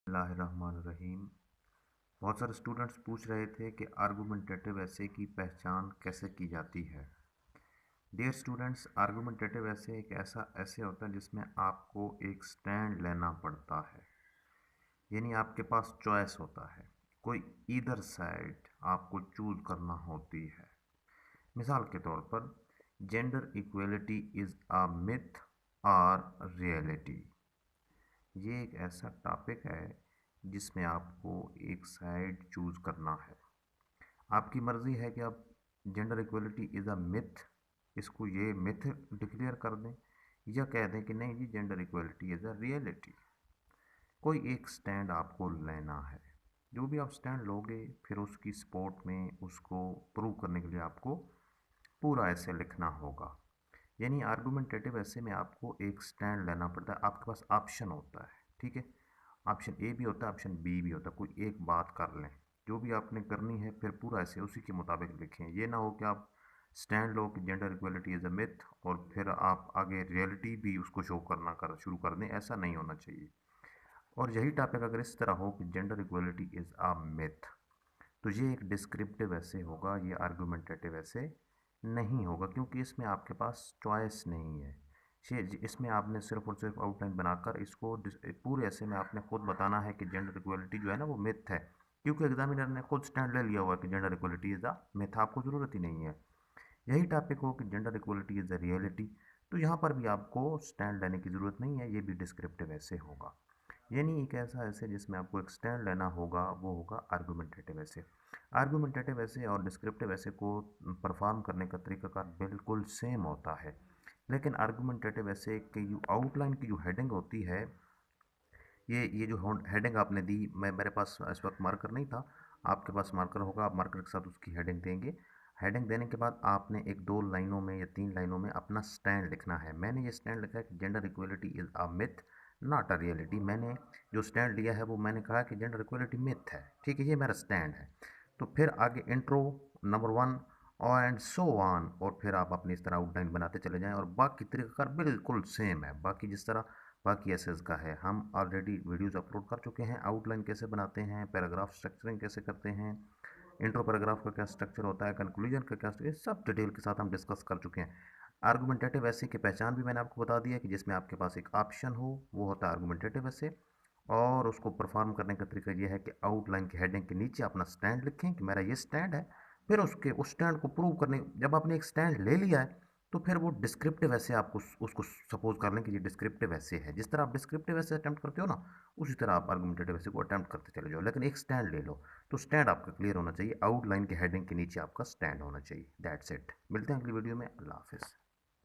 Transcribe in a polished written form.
बिस्मिल्लाहिर्रहमानिर्रहीम। बहुत सारे स्टूडेंट्स पूछ रहे थे कि आर्गुमेंटेटिव ऐसे की पहचान कैसे की जाती है। डियर स्टूडेंट्स, आर्गुमेंटेटिव ऐसे एक ऐसा ऐसे होता है जिसमें आपको एक स्टैंड लेना पड़ता है, यानी आपके पास चॉइस होता है, कोई ईदर साइड आपको चूज करना होती है। मिसाल के तौर पर, gender equality is a myth और रियलिटी। ये एक ऐसा टॉपिक है जिसमें आपको एक साइड चूज करना है। आपकी मर्ज़ी है कि आप gender equality is a myth, इसको ये मिथ डिक्लेयर कर दें, या कह दें कि नहीं जी, gender equality is a reality. कोई एक स्टैंड आपको लेना है। जो भी आप स्टैंड लोगे, फिर उसकी सपोर्ट में उसको प्रूव करने के लिए आपको पूरा ऐसे लिखना होगा। यानी आर्गुमेंटेटिव ऐसे में आपको एक स्टैंड लेना पड़ता है। आपके पास ऑप्शन होता है, ठीक है। ऑप्शन ए भी होता है, ऑप्शन बी भी होता है। कोई एक बात कर लें, जो भी आपने करनी है फिर पूरा ऐसे उसी के मुताबिक लिखें। ये ना हो कि आप स्टैंड लो कि gender equality is a myth और फिर आप आगे रियलिटी भी उसको शो करना शुरू कर दें। ऐसा नहीं होना चाहिए। और यही टॉपिक अगर इस तरह हो कि gender equality is a myth, तो ये एक डिस्क्रिप्टिव ऐसे होगा, ये आर्गुमेंटेटिव ऐसे नहीं होगा, क्योंकि इसमें आपके पास चॉइस नहीं है। इसमें आपने सिर्फ और सिर्फ आउटलाइन बनाकर इसको पूरे ऐसे में आपने खुद बताना है कि जेंडर इक्वलिटी जो है ना वो मिथ है, क्योंकि एग्जामिनर ने खुद स्टैंड ले लिया हुआ है कि gender equality is a myth, आपको ज़रूरत ही नहीं है। यही टॉपिक हो कि gender equality is a reality, तो यहाँ पर भी आपको स्टैंड लेने की ज़रूरत नहीं है, ये भी डिस्क्रिप्टिव ऐसे होगा। यानी एक ऐसा ऐसे जिसमें आपको एक स्टैंड लेना होगा, वो होगा आर्गुमेंटेटिव ऐसे। आर्गुमेंटेटिव ऐसे और डिस्क्रिप्टिव ऐसे को परफॉर्म करने का तरीकाकार बिल्कुल सेम होता है, लेकिन आर्गुमेंटेटिव ऐसे की जो आउटलाइन की जो हेडिंग होती है, ये जो हेडिंग आपने दी, मेरे पास इस वक्त मार्कर नहीं था, आपके पास मार्कर होगा, आप मार्कर के साथ उसकी हेडिंग देंगे। हेडिंग देने के बाद आपने एक दो लाइनों में या तीन लाइनों में अपना स्टैंड लिखना है। मैंने ये स्टैंड लिखा है कि gender equality is a myth not a reality. मैंने जो स्टैंड लिया है वो मैंने कहा कि जेंडर इक्वलिटी मिथ है, ठीक है, ये मेरा स्टैंड है। तो फिर आगे इंट्रो, नंबर वन और एंड सो ऑन, और फिर आप अपनी इस तरह आउटलाइन बनाते चले जाएं। और बाकी तरीक़ाकार बिल्कुल सेम है, बाकी जिस तरह बाकी एसेस का है। हम ऑलरेडी वीडियोस अपलोड कर चुके हैं, आउटलाइन कैसे बनाते हैं, पैराग्राफ स्ट्रक्चरिंग कैसे करते हैं, इंट्रो पैराग्राफ का क्या स्ट्रक्चर होता है, कंक्लूजन का क्या स्ट्रक्चर, सब डिटेल के साथ हम डिस्कस कर चुके हैं। आर्गुमेंटेटिव ऐसे की पहचान भी मैंने आपको बता दिया कि जिसमें आपके पास एक ऑप्शन हो, वो होता है आर्गुमेंटेटिव ऐसे। और उसको परफॉर्म करने का तरीका ये है कि आउटलाइन की हेडिंग के नीचे अपना स्टैंड लिखें कि मेरा ये स्टैंड है। फिर उसके उस स्टैंड को प्रूव करने, जब आपने एक स्टैंड ले लिया है, तो फिर वो डिस्क्रिप्टिव ऐसे आप उसको सपोज कर लें कि ये डिस्क्रिप्टिव ऐसे है। जिस तरह आप डिस्क्रिप्टिव ऐसे अटैम्प्ट करते हो ना, उसी तरह आप आर्गुमेंटेटिव ऐसे को अटैम्प्ट करते चले जाओ, लेकिन एक स्टैंड ले लो। तो स्टैंड आपका क्लियर होना चाहिए, आउटलाइन की हेडिंग के नीचे आपका स्टैंड होना चाहिए। That's it. मिलते हैं अगली वीडियो में। अल्लाह हाफिज़।